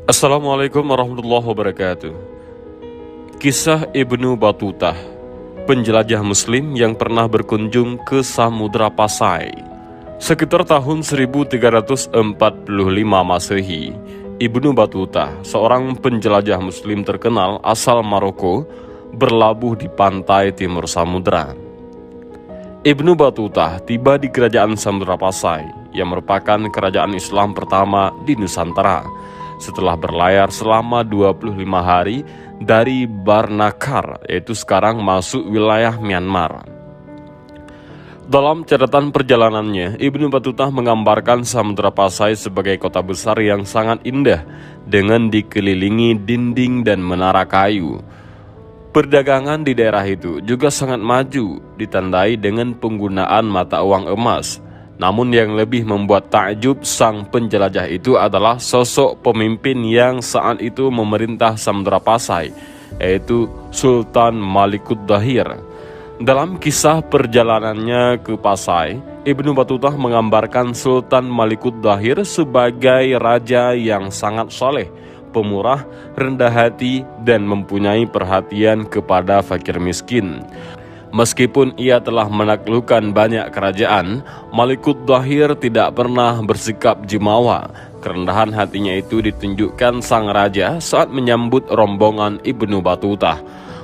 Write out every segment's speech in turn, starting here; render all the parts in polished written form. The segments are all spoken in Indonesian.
Assalamualaikum warahmatullahi wabarakatuh. Kisah Ibnu Batutah, penjelajah muslim yang pernah berkunjung ke Samudra Pasai. Sekitar tahun 1345 Masehi, Ibnu Batutah, seorang penjelajah muslim terkenal asal Maroko, berlabuh di pantai timur samudra. Ibnu Batutah tiba di kerajaan Samudra Pasai, yang merupakan kerajaan Islam pertama di Nusantara, setelah berlayar selama 25 hari dari Barnakar, yaitu sekarang masuk wilayah Myanmar. Dalam catatan perjalanannya, Ibnu Batutah menggambarkan Samudra Pasai sebagai kota besar yang sangat indah dengan dikelilingi dinding dan menara kayu. Perdagangan di daerah itu juga sangat maju, ditandai dengan penggunaan mata uang emas. Namun yang lebih membuat takjub sang penjelajah itu adalah sosok pemimpin yang saat itu memerintah Samudra Pasai, yaitu Sultan Malikud Dahir. Dalam kisah perjalanannya ke Pasai, Ibnu Batutah menggambarkan Sultan Malikud Dahir sebagai raja yang sangat soleh, pemurah, rendah hati, dan mempunyai perhatian kepada fakir miskin. Meskipun ia telah menaklukkan banyak kerajaan, Malikud Dahir tidak pernah bersikap jumawa. Kerendahan hatinya itu ditunjukkan sang raja saat menyambut rombongan Ibnu Batutah.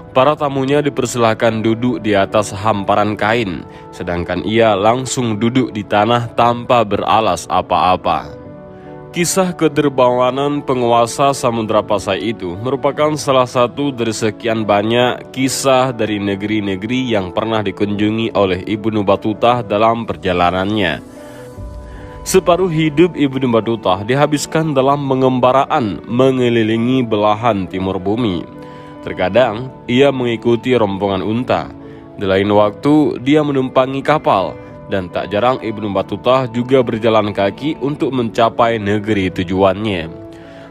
Para tamunya dipersilahkan duduk di atas hamparan kain, sedangkan ia langsung duduk di tanah tanpa beralas apa-apa. Kisah kedermawanan penguasa Samudra Pasai itu merupakan salah satu dari sekian banyak kisah dari negeri-negeri yang pernah dikunjungi oleh Ibnu Batutah dalam perjalanannya. Separuh hidup Ibnu Batutah dihabiskan dalam mengembaraan mengelilingi belahan timur bumi. Terkadang ia mengikuti rombongan unta, di lain waktu dia menumpangi kapal, dan tak jarang Ibnu Batutah juga berjalan kaki untuk mencapai negeri tujuannya.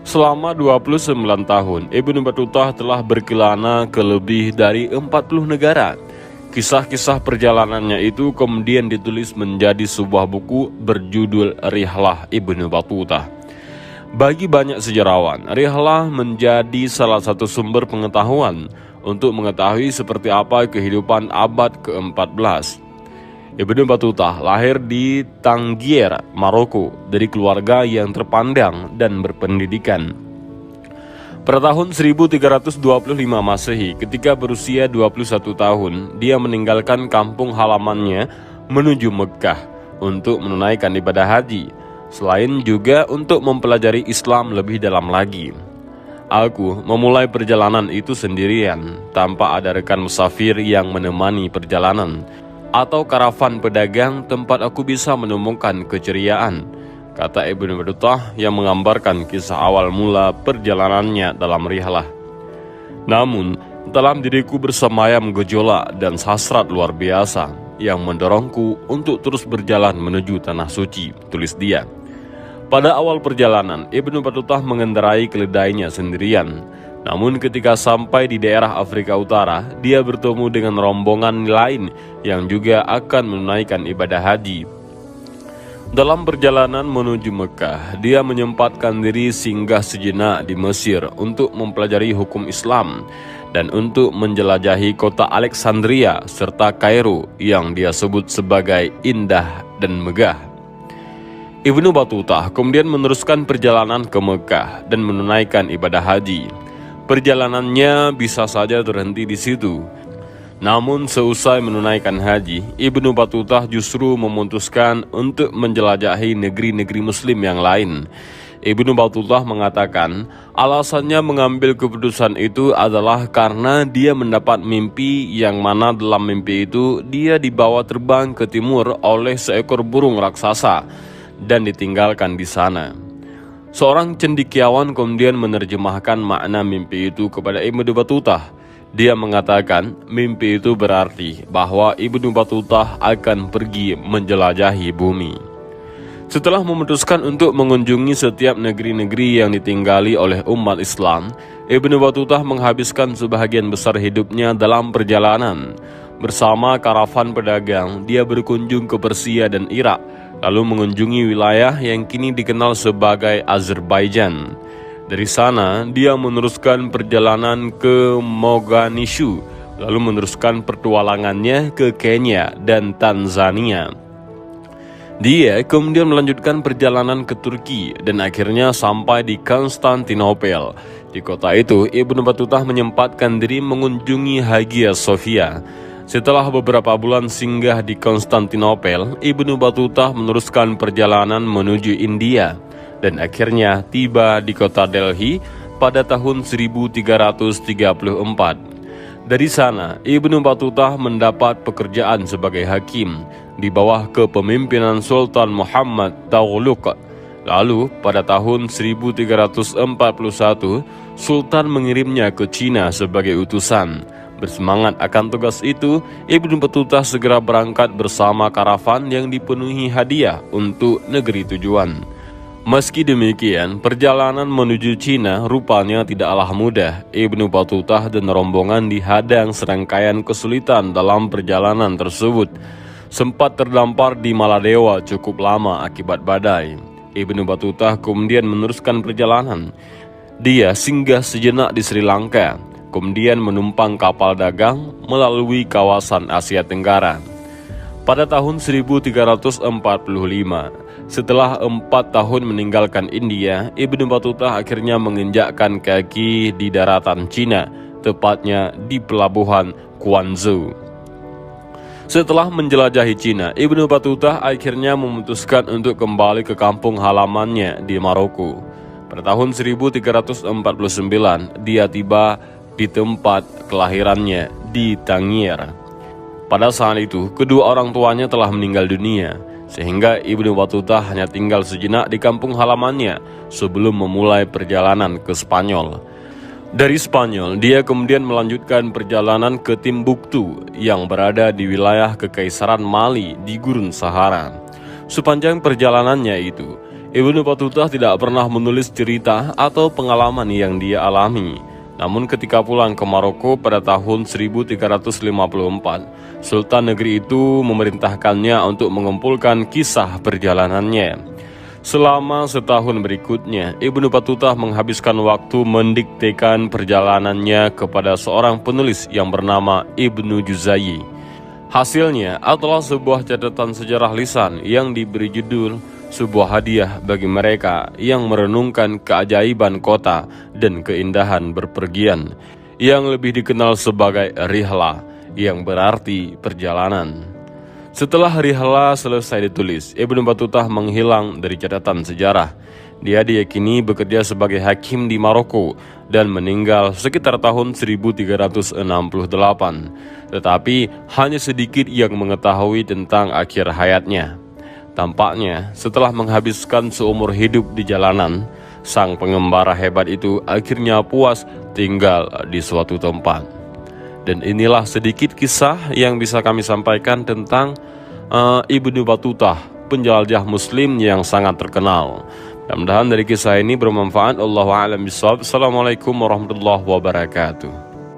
Selama 29 tahun, Ibnu Batutah telah berkelana ke lebih dari 40 negara. Kisah-kisah perjalanannya itu kemudian ditulis menjadi sebuah buku berjudul Rihlah Ibnu Batutah. Bagi banyak sejarawan, Rihlah menjadi salah satu sumber pengetahuan untuk mengetahui seperti apa kehidupan abad ke-14. Ibnu Batutah lahir di Tangier, Maroko, dari keluarga yang terpandang dan berpendidikan. Pada tahun 1325 Masehi, ketika berusia 21 tahun, dia meninggalkan kampung halamannya menuju Mekkah untuk menunaikan ibadah haji, selain juga untuk mempelajari Islam lebih dalam lagi. Aku memulai perjalanan itu sendirian, tanpa ada rekan musafir yang menemani perjalanan, atau karavan pedagang tempat aku bisa menemukan keceriaan, kata Ibnu Batutah yang menggambarkan kisah awal mula perjalanannya dalam Rihlah. Namun, dalam diriku bersemayam gejolak dan hasrat luar biasa yang mendorongku untuk terus berjalan menuju tanah suci, tulis dia. Pada awal perjalanan, Ibnu Batutah mengendarai keledainya sendirian. Namun ketika sampai di daerah Afrika Utara, dia bertemu dengan rombongan lain yang juga akan menunaikan ibadah haji. Dalam perjalanan menuju Mekah, dia menyempatkan diri singgah sejenak di Mesir untuk mempelajari hukum Islam dan untuk menjelajahi kota Alexandria serta Kairo yang dia sebut sebagai indah dan megah. Ibnu Batutah kemudian meneruskan perjalanan ke Mekah dan menunaikan ibadah haji. Perjalanannya bisa saja terhenti di situ. Namun seusai menunaikan haji, Ibnu Batutah justru memutuskan untuk menjelajahi negeri-negeri muslim yang lain. Ibnu Batutah mengatakan alasannya mengambil keputusan itu adalah karena dia mendapat mimpi yang mana dalam mimpi itu dia dibawa terbang ke timur oleh seekor burung raksasa dan ditinggalkan di sana. Seorang cendekiawan kemudian menerjemahkan makna mimpi itu kepada Ibnu Batutah. Dia mengatakan mimpi itu berarti bahwa Ibnu Batutah akan pergi menjelajahi bumi. Setelah memutuskan untuk mengunjungi setiap negeri-negeri yang ditinggali oleh umat Islam, Ibnu Batutah menghabiskan sebahagian besar hidupnya dalam perjalanan. Bersama karavan pedagang, dia berkunjung ke Persia dan Irak, lalu mengunjungi wilayah yang kini dikenal sebagai Azerbaijan. Dari sana, dia meneruskan perjalanan ke Mogadishu, lalu meneruskan petualangannya ke Kenya dan Tanzania. Dia kemudian melanjutkan perjalanan ke Turki dan akhirnya sampai di Konstantinopel. Di kota itu, Ibnu Battuta menyempatkan diri mengunjungi Hagia Sophia. Setelah beberapa bulan singgah di Konstantinopel, Ibnu Battuta meneruskan perjalanan menuju India dan akhirnya tiba di kota Delhi pada tahun 1334. Dari sana, Ibnu Battuta mendapat pekerjaan sebagai hakim di bawah kepemimpinan Sultan Muhammad Tughlaq. Lalu, pada tahun 1341, Sultan mengirimnya ke Cina sebagai utusan. Bersemangat akan tugas itu, Ibnu Battuta segera berangkat bersama karavan yang dipenuhi hadiah untuk negeri tujuan. Meski demikian, perjalanan menuju Cina rupanya tidaklah mudah. Ibnu Battuta dan rombongan dihadang serangkaian kesulitan dalam perjalanan tersebut. Sempat terdampar di Maladewa cukup lama akibat badai. Ibnu Battuta kemudian meneruskan perjalanan. Dia singgah sejenak di Sri Lanka, kemudian menumpang kapal dagang melalui kawasan Asia Tenggara. Pada tahun 1345, setelah 4 tahun meninggalkan India, Ibnu Battuta akhirnya menginjakkan kaki di daratan Cina, tepatnya di pelabuhan Quanzhou. Setelah menjelajahi Cina, Ibnu Battuta akhirnya memutuskan untuk kembali ke kampung halamannya di Maroko. Pada tahun 1349, dia tiba di tempat kelahirannya di Tangier. Pada saat itu, kedua orang tuanya telah meninggal dunia, sehingga Ibnu Battuta hanya tinggal sejenak di kampung halamannya sebelum memulai perjalanan ke Spanyol. Dari Spanyol, dia kemudian melanjutkan perjalanan ke Timbuktu yang berada di wilayah Kekaisaran Mali di Gurun Sahara. Sepanjang perjalanannya itu, Ibnu Battuta tidak pernah menulis cerita atau pengalaman yang dia alami. Namun ketika pulang ke Maroko pada tahun 1354, Sultan negeri itu memerintahkannya untuk mengumpulkan kisah perjalanannya. Selama setahun berikutnya, Ibnu Battuta menghabiskan waktu mendiktekan perjalanannya kepada seorang penulis yang bernama Ibnu Juzayy. Hasilnya adalah sebuah catatan sejarah lisan yang diberi judul "Sebuah Hadiah bagi Mereka yang Merenungkan Keajaiban Kota dan Keindahan Berpergian", yang lebih dikenal sebagai Rihlah, yang berarti perjalanan. Setelah Rihlah selesai ditulis, Ibnu Battuta menghilang dari catatan sejarah. Dia diyakini bekerja sebagai hakim di Maroko dan meninggal sekitar tahun 1368. Tetapi hanya sedikit yang mengetahui tentang akhir hayatnya. Tampaknya setelah menghabiskan seumur hidup di jalanan, sang pengembara hebat itu akhirnya puas tinggal di suatu tempat. Dan inilah sedikit kisah yang bisa kami sampaikan tentang Ibnu Battuta, penjelajah muslim yang sangat terkenal. Mudah-mudahan dari kisah ini bermanfaat. Allahu a'lam bishawab. Assalamualaikum warahmatullahi wabarakatuh.